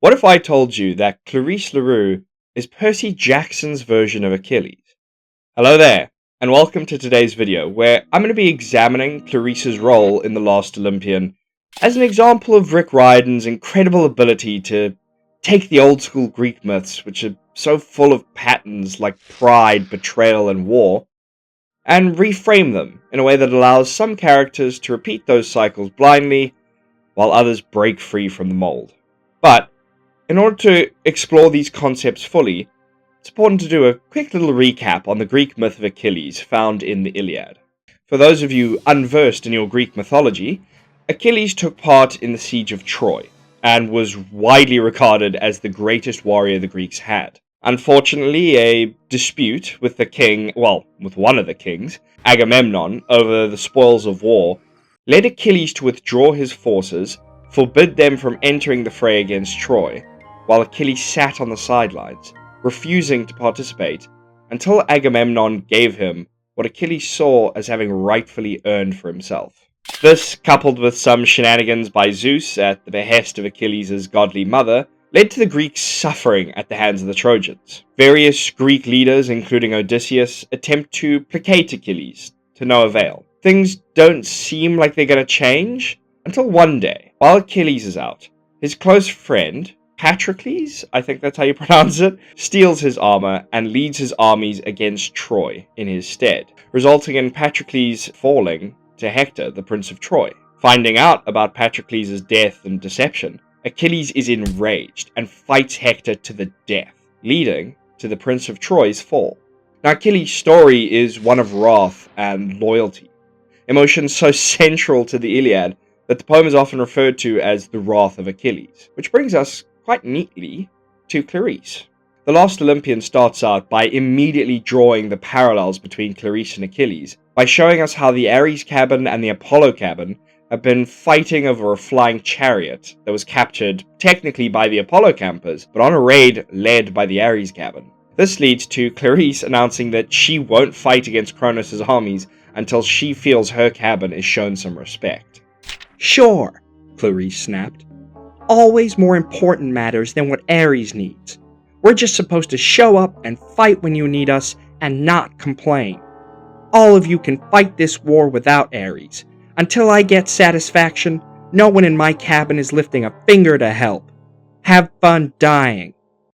What if I told you that Clarisse La Rue is Percy Jackson's version of Achilles? Hello there, and welcome to today's video, where I'm going to be examining Clarisse's role in The Last Olympian as an example of Rick Riordan's incredible ability to take the old school Greek myths, which are so full of patterns like pride, betrayal, and war, and reframe them in a way that allows some characters to repeat those cycles blindly, while others break free from the mold. But in order to explore these concepts fully, it's important to do a quick little recap on the Greek myth of Achilles found in the Iliad. For those of you unversed in your Greek mythology, Achilles took part in the siege of Troy, and was widely regarded as the greatest warrior the Greeks had. Unfortunately, a dispute with with one of the kings, Agamemnon, over the spoils of war, led Achilles to withdraw his forces, forbid them from entering the fray against Troy, while Achilles sat on the sidelines, refusing to participate, until Agamemnon gave him what Achilles saw as having rightfully earned for himself. This, coupled with some shenanigans by Zeus at the behest of Achilles' godly mother, led to the Greeks suffering at the hands of the Trojans. Various Greek leaders, including Odysseus, attempt to placate Achilles, to no avail. Things don't seem like they're going to change, until one day, while Achilles is out, his close friend, Patroclus, I think that's how you pronounce it, steals his armor and leads his armies against Troy in his stead, resulting in Patroclus falling to Hector, the Prince of Troy. Finding out about Patroclus' death and deception, Achilles is enraged and fights Hector to the death, leading to the Prince of Troy's fall. Now, Achilles' story is one of wrath and loyalty, emotions so central to the Iliad that the poem is often referred to as the Wrath of Achilles, which brings us quite neatly to Clarisse. The Last Olympian starts out by immediately drawing the parallels between Clarisse and Achilles, by showing us how the Ares cabin and the Apollo cabin have been fighting over a flying chariot that was captured technically by the Apollo campers, but on a raid led by the Ares cabin. This leads to Clarisse announcing that she won't fight against Kronos' armies until she feels her cabin is shown some respect. Sure, Clarisse snapped. Always more important matters than what Ares needs. We're just supposed to show up and fight when you need us and not complain. All of you can fight this war without Ares. Until I get satisfaction, no one in my cabin is lifting a finger to help. Have fun dying.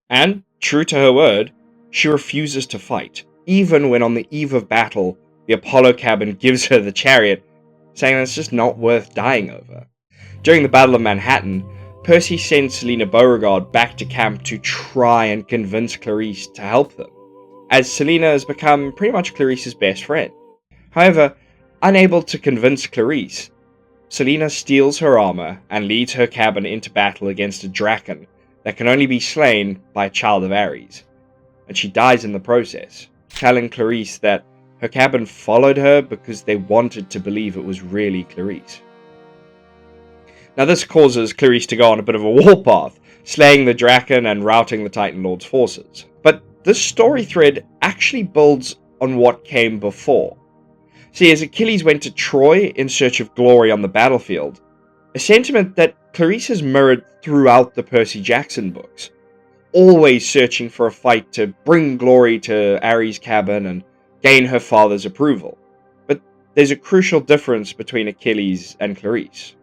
And, true to her word, she refuses to fight, even when on the eve of battle, the Apollo cabin gives her the chariot, saying that it's just not worth dying over. During the Battle of Manhattan, Percy sends Selina Beauregard back to camp to try and convince Clarisse to help them, as Selina has become pretty much Clarisse's best friend. However, unable to convince Clarisse, Selina steals her armor and leads her cabin into battle against a draken that can only be slain by a child of Ares, and she dies in the process, telling Clarisse that her cabin followed her because they wanted to believe it was really Clarisse. Now this causes Clarisse to go on a bit of a warpath, slaying the draken and routing the Titan Lord's forces. But this story thread actually builds on what came before. See, as Achilles went to Troy in search of glory on the battlefield, a sentiment that Clarisse has mirrored throughout the Percy Jackson books, always searching for a fight to bring glory to Ares' cabin and gain her father's approval. But there's a crucial difference between Achilles and Clarisse.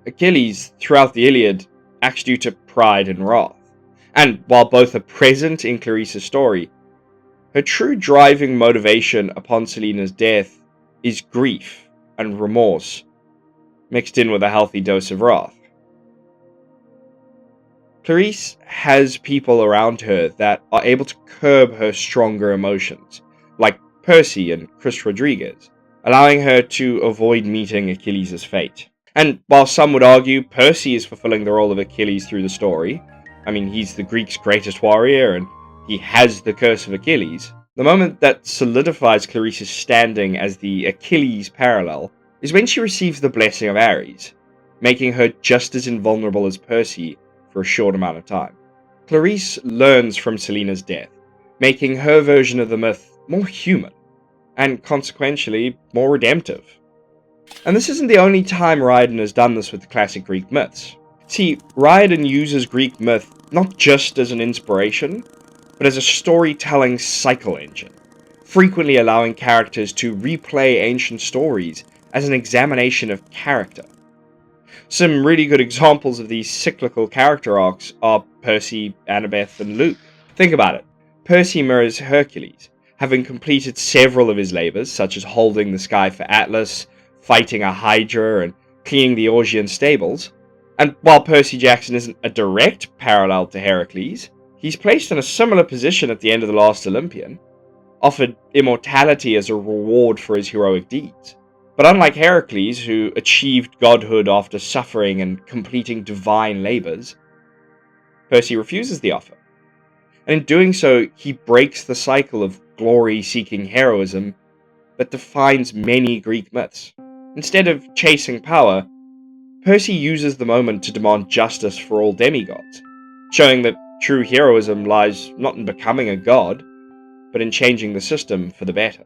Achilles, throughout the Iliad, acts due to pride and wrath, and while both are present in Clarisse's story, her true driving motivation upon Selina's death is grief and remorse, mixed in with a healthy dose of wrath. Clarisse has people around her that are able to curb her stronger emotions, like Percy and Chris Rodriguez, allowing her to avoid meeting Achilles' fate. And while some would argue Percy is fulfilling the role of Achilles through the story, I mean, he's the Greeks' greatest warrior and he has the curse of Achilles, the moment that solidifies Clarisse's standing as the Achilles parallel is when she receives the blessing of Ares, making her just as invulnerable as Percy for a short amount of time. Clarisse learns from Selina's death, making her version of the myth more human, and consequentially more redemptive. And this isn't the only time Riordan has done this with the classic Greek myths. See, Riordan uses Greek myth not just as an inspiration, but as a storytelling cycle engine, frequently allowing characters to replay ancient stories as an examination of character. Some really good examples of these cyclical character arcs are Percy, Annabeth, and Luke. Think about it. Percy mirrors Hercules, having completed several of his labors, such as holding the sky for Atlas, fighting a Hydra, and cleaning the Augean stables. And while Percy Jackson isn't a direct parallel to Heracles, he's placed in a similar position at the end of The Last Olympian, offered immortality as a reward for his heroic deeds. But unlike Heracles, who achieved godhood after suffering and completing divine labors, Percy refuses the offer. And in doing so, he breaks the cycle of glory-seeking heroism that defines many Greek myths. Instead of chasing power, Percy uses the moment to demand justice for all demigods, showing that true heroism lies not in becoming a god, but in changing the system for the better.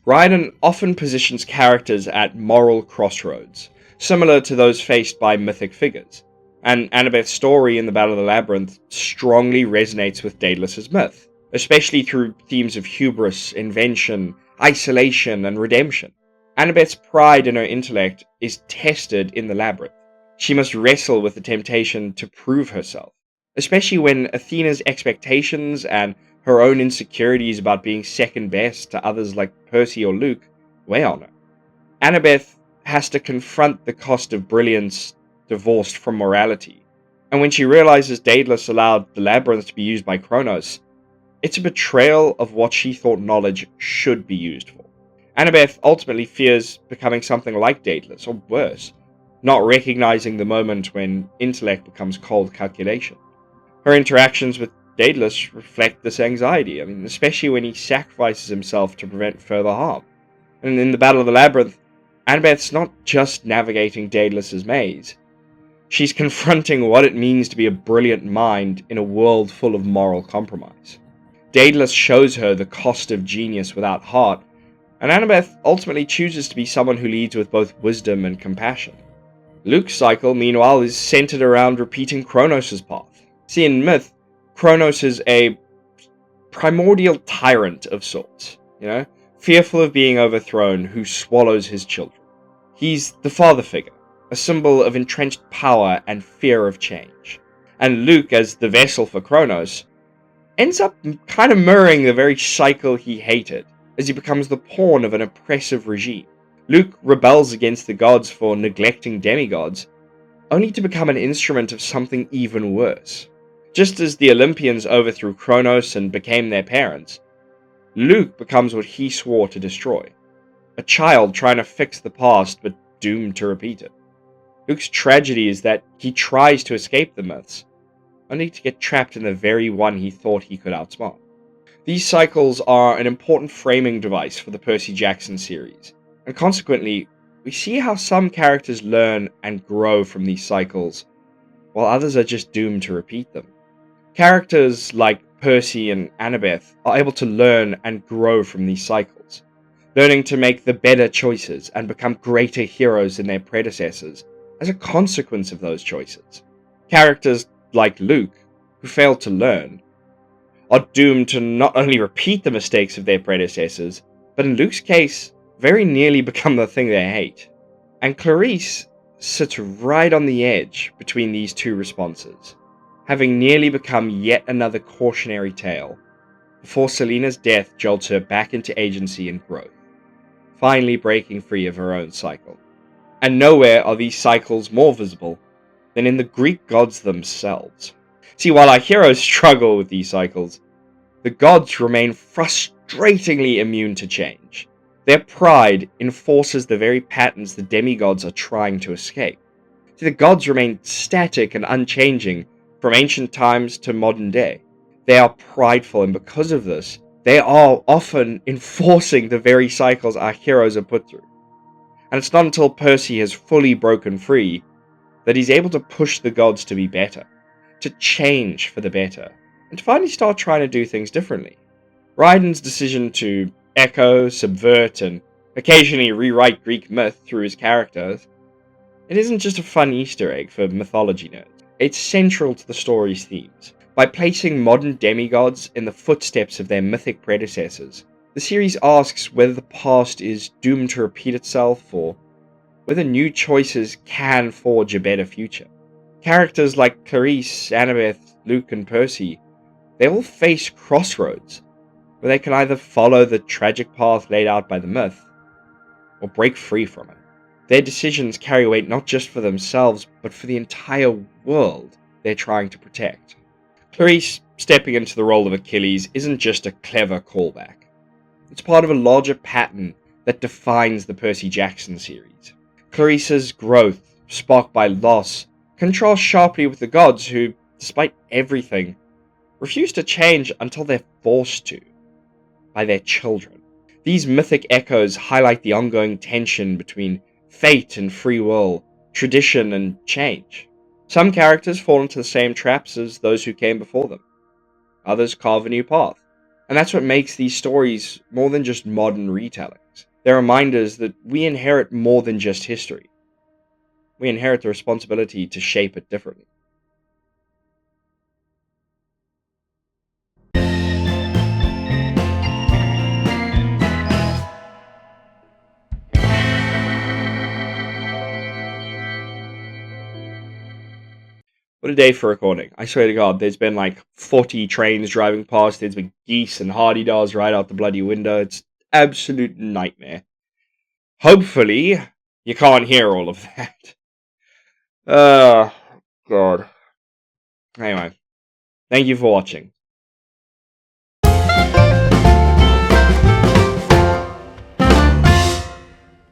Riordan often positions characters at moral crossroads, similar to those faced by mythic figures, and Annabeth's story in the Battle of the Labyrinth strongly resonates with Daedalus' myth, especially through themes of hubris, invention, isolation, and redemption. Annabeth's pride in her intellect is tested in the labyrinth. She must wrestle with the temptation to prove herself, especially when Athena's expectations and her own insecurities about being second best to others like Percy or Luke weigh on her. Annabeth has to confront the cost of brilliance divorced from morality, and when she realizes Daedalus allowed the labyrinth to be used by Kronos, it's a betrayal of what she thought knowledge should be used for. Annabeth ultimately fears becoming something like Daedalus, or worse, not recognizing the moment when intellect becomes cold calculation. Her interactions with Daedalus reflect this anxiety, especially when he sacrifices himself to prevent further harm. And in the Battle of the Labyrinth, Annabeth's not just navigating Daedalus' maze. She's confronting what it means to be a brilliant mind in a world full of moral compromise. Daedalus shows her the cost of genius without heart, and Annabeth ultimately chooses to be someone who leads with both wisdom and compassion. Luke's cycle, meanwhile, is centered around repeating Kronos' path. See, in myth, Kronos is a primordial tyrant of sorts, fearful of being overthrown, who swallows his children. He's the father figure, a symbol of entrenched power and fear of change. And Luke, as the vessel for Kronos, ends up kind of mirroring the very cycle he hated, as he becomes the pawn of an oppressive regime. Luke rebels against the gods for neglecting demigods, only to become an instrument of something even worse. Just as the Olympians overthrew Kronos and became their parents, Luke becomes what he swore to destroy. A child trying to fix the past, but doomed to repeat it. Luke's tragedy is that he tries to escape the myths, only to get trapped in the very one he thought he could outsmart. These cycles are an important framing device for the Percy Jackson series, and consequently, we see how some characters learn and grow from these cycles, while others are just doomed to repeat them. Characters like Percy and Annabeth are able to learn and grow from these cycles, learning to make the better choices and become greater heroes than their predecessors as a consequence of those choices. Characters like Luke, who fail to learn, are doomed to not only repeat the mistakes of their predecessors, but in Luke's case, very nearly become the thing they hate. And Clarisse sits right on the edge between these two responses, having nearly become yet another cautionary tale, before Selina's death jolts her back into agency and growth, finally breaking free of her own cycle. And nowhere are these cycles more visible than in the Greek gods themselves. See, while our heroes struggle with these cycles, the gods remain frustratingly immune to change. Their pride enforces the very patterns the demigods are trying to escape. See, the gods remain static and unchanging from ancient times to modern day. They are prideful, and because of this, they are often enforcing the very cycles our heroes are put through. And it's not until Percy has fully broken free that he's able to push the gods to be better, to change for the better, and to finally start trying to do things differently. Riordan's decision to echo, subvert, and occasionally rewrite Greek myth through his characters It isn't just a fun Easter egg for mythology nerds. It's central to the story's themes. By placing modern demigods in the footsteps of their mythic predecessors, the series asks whether the past is doomed to repeat itself or whether new choices can forge a better future. Characters like Clarisse, Annabeth, Luke, and Percy, they all face crossroads where they can either follow the tragic path laid out by the myth or break free from it. Their decisions carry weight not just for themselves, but for the entire world they're trying to protect. Clarisse stepping into the role of Achilles isn't just a clever callback. It's part of a larger pattern that defines the Percy Jackson series. Clarisse's growth, sparked by loss, contrasts sharply with the gods who, despite everything, refuse to change until they're forced to, by their children. These mythic echoes highlight the ongoing tension between fate and free will, tradition and change. Some characters fall into the same traps as those who came before them. Others carve a new path. And that's what makes these stories more than just modern retellings. They're reminders that we inherit more than just history. We inherit the responsibility to shape it differently. What a day for recording. I swear to God, there's been like 40 trains driving past, there's been geese and hardy-dars right out the bloody window. It's absolute nightmare. Hopefully, you can't hear all of that. Oh, God. Anyway, thank you for watching.